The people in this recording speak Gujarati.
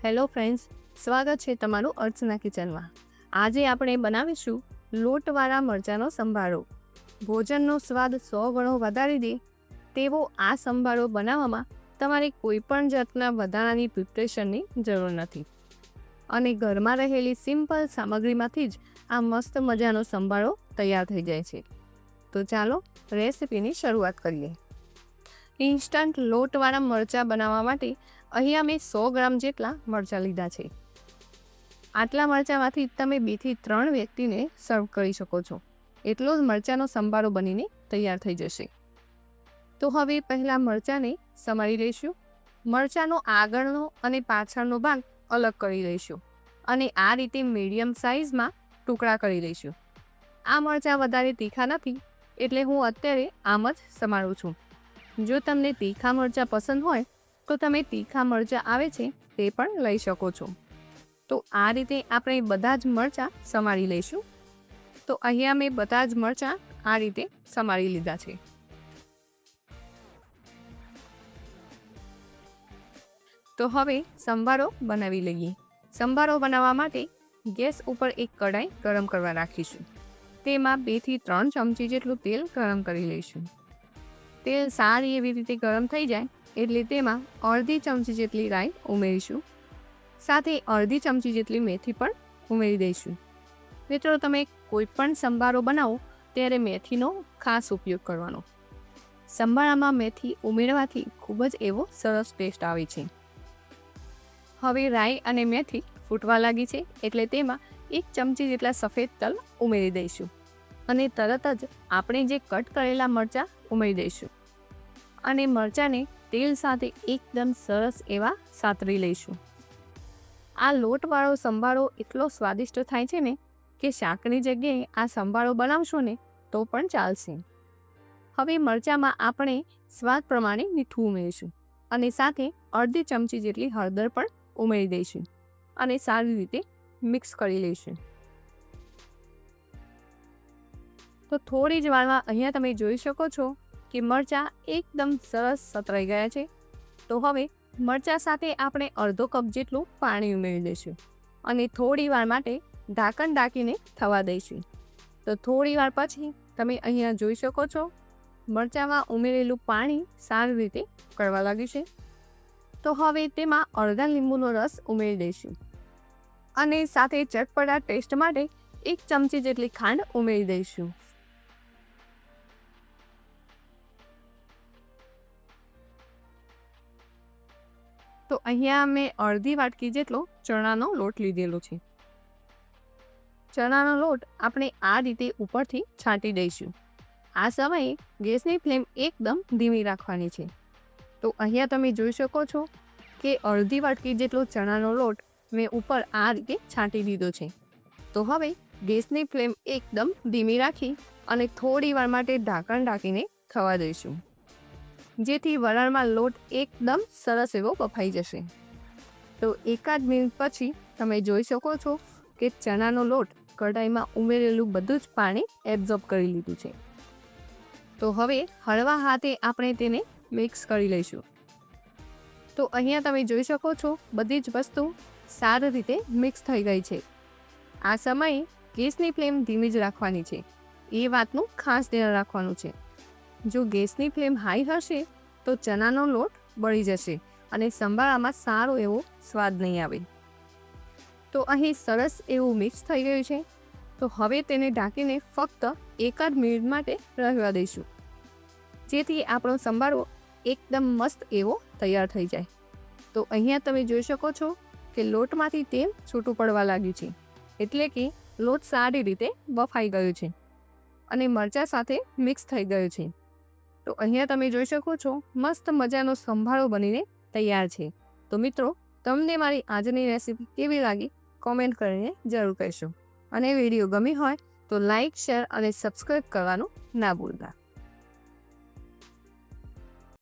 હેલો ફ્રેન્ડ્સ, સ્વાગત છે તમારું અર્ચના કિચનમાં। આજે આપણે બનાવીશું લોટવાળા મરચાંનો સંભારો। ભોજનનો સ્વાદ 100 ગણો વધારી દે તેવો આ સંભારો બનાવવામાં તમારે કોઈ પણ જાતના વધારાની પ્રિપરેશનની જરૂર નથી અને ઘરમાં રહેલી સિમ્પલ સામગ્રીમાંથી જ આ મસ્ત મજાનો સંભારો તૈયાર થઈ જાય છે। તો ચાલો રેસિપીની શરૂઆત કરીએ। ઇન્સ્ટન્ટ લોટવાળા મરચાં બનાવવા માટે અહીંયા મેં 100 ગ્રામ જેટલા મરચાં લીધા છે। આટલા મરચાંમાંથી તમે 2 થી 3 વ્યક્તિને સર્વ કરી શકો છો। એટલો જ મરચાંનો સંભારો બનીને તૈયાર થઈ જશે। તો હવે પહેલાં મરચાંને સમારી લઈશું। મરચાંનો આગળનો અને પાછળનો ભાગ અલગ કરી લઈશું અને આ રીતે મીડિયમ સાઇઝમાં ટુકડા કરી લઈશું। આ મરચાં વધારે તીખા નથી એટલે હું અત્યારે આમ જ સમારું છું। જો તમને તીખા મરચાં પસંદ હોય તો તમે તીખા મરચાં આવે છે તે પણ લઈ શકો છો। તો આ રીતે આપણે બધા જ મરચાં સમારી લઈશું। તો અહીંયા મેં બધા જ મરચાં આ રીતે સમારી લીધા છે। તો હવે સંભારો બનાવી લઈએ। સંભારો બનાવવા માટે ગેસ ઉપર એક કઢાઈ ગરમ કરવા રાખીશું। તેમાં 2 થી 3 ચમચી જેટલું તેલ ગરમ કરી લઈશું। તેલ સારી એવી રીતે ગરમ થઈ જાય એટલે તેમાં અડધી ચમચી જેટલી રાઈ ઉમેરીશું, સાથે અડધી ચમચી જેટલી મેથી પણ ઉમેરી દઈશું। મિત્રો, તમે કોઈ પણ સંભારો બનાવો ત્યારે મેથીનો ખાસ ઉપયોગ કરવાનો। સંભારામાં મેથી ઉમેરવાથી ખૂબ જ એવો સરસ ટેસ્ટ આવે છે। હવે રાઈ અને મેથી ફૂટવા લાગી છે એટલે તેમાં 1 ચમચી જેટલા સફેદ તલ ઉમેરી દઈશું અને તરત જ આપણે જે કટ કરેલા મરચાં ઉમેરી દઈશું અને મરચાંને તેલ સાથે એકદમ સરસ એવા સાતરી લઈશું। આ લોટવાળો સંભારો એટલો સ્વાદિષ્ટ થાય છે ને કે શાકની જગ્યાએ આ સંભારો બનાવશો ને તો પણ ચાલશે। હવે મરચાંમાં આપણે સ્વાદ પ્રમાણે મીઠું ઉમેરીશું અને સાથે અડધી ચમચી જેટલી હળદર પણ ઉમેરી દઈશું અને સારી રીતે મિક્સ કરી લઈશું। તો થોડી જ વારમાં અહીંયા તમે જોઈ શકો છો કે મરચાં એકદમ સરસ સતરાઈ ગયા છે। તો હવે મરચાં સાથે આપણે અડધો કપ જેટલું પાણી ઉમેરી દઈશું અને થોડી વાર માટે ઢાંકણ ઢાંકીને થવા દઈશું। તો થોડી વાર પછી તમે અહીંયા જોઈ શકો છો મરચાંમાં ઉમેરેલું પાણી સારી રીતે કળવા લાગ્યું છે। તો હવે તેમાં અડધા લીંબુનો રસ ઉમેરી દઈશું અને સાથે ચટપટા ટેસ્ટ માટે 1 ચમચી જેટલી ખાંડ ઉમેરી દઈશું। તો અહીંયા મેં અડધી વાટકી જેટલો ચણાનો લોટ લીધેલો છે। ચણાનો લોટ આપણે આ રીતે ઉપરથી છાંટી દઈશું। આ સમયે ગેસની ફ્લેમ એકદમ ધીમી રાખવાની છે। તો અહીંયા તમે જોઈ શકો છો કે અડધી વાટકી જેટલો ચણાનો લોટ મેં ઉપર આ રીતે છાંટી દીધો છે। તો હવે ગેસની ફ્લેમ એકદમ ધીમી રાખી અને થોડી વાર માટે ઢાંકણ ઢાંકીને થવા દઈશું, જેથી વરાળમાં લોટ એકદમ સરસ એવો બફાઈ જશે। તો એકાદ મિનિટ પછી તમે જોઈ શકો છો કે ચણાનો લોટ કઢાઈમાં ઉમેરેલું બધું જ પાણી એબ્ઝોર્બ કરી લીધું છે। તો હવે હળવા હાથે આપણે તેને મિક્સ કરી લઈશું। તો અહીંયા તમે જોઈ શકો છો બધી જ વસ્તુ સારી રીતે મિક્સ થઈ ગઈ છે। આ સમયે ગેસની ફ્લેમ ધીમી જ રાખવાની છે, એ વાતનું ખાસ ધ્યાન રાખવાનું છે। જો ગેસની ફ્લેમ હાઈ હશે તો ચણાનો લોટ બળી જશે અને સંભારામાં સારો એવો સ્વાદ નહીં આવે। તો અહીં સરસ એવું મિક્સ થઈ ગયું છે। તો હવે તેને ઢાંકીને ફક્ત એકાદ મિનિટ માટે રહેવા દઈશું, જેથી આપણો સંભારો એકદમ મસ્ત એવો તૈયાર થઈ જાય। તો અહીંયા તમે જોઈ શકો છો કે લોટમાંથી તેલ છૂટું પડવા લાગ્યું છે, એટલે કે લોટ સારી રીતે બફાઈ ગયો છે અને મરચાં સાથે મિક્સ થઈ ગયું છે। તો અહીંયા તમે જોઈ શકો છો મસ્ત મજાનો સંભારો બનીને તૈયાર છે। તો મિત્રો, તમને મારી આજની રેસીપી કેવી લાગી કોમેન્ટ કરીને જરૂર કહેશો અને વિડીયો ગમી હોય તો લાઈક, શેર અને સબસ્ક્રાઈબ કરવાનું ના ભૂલતા।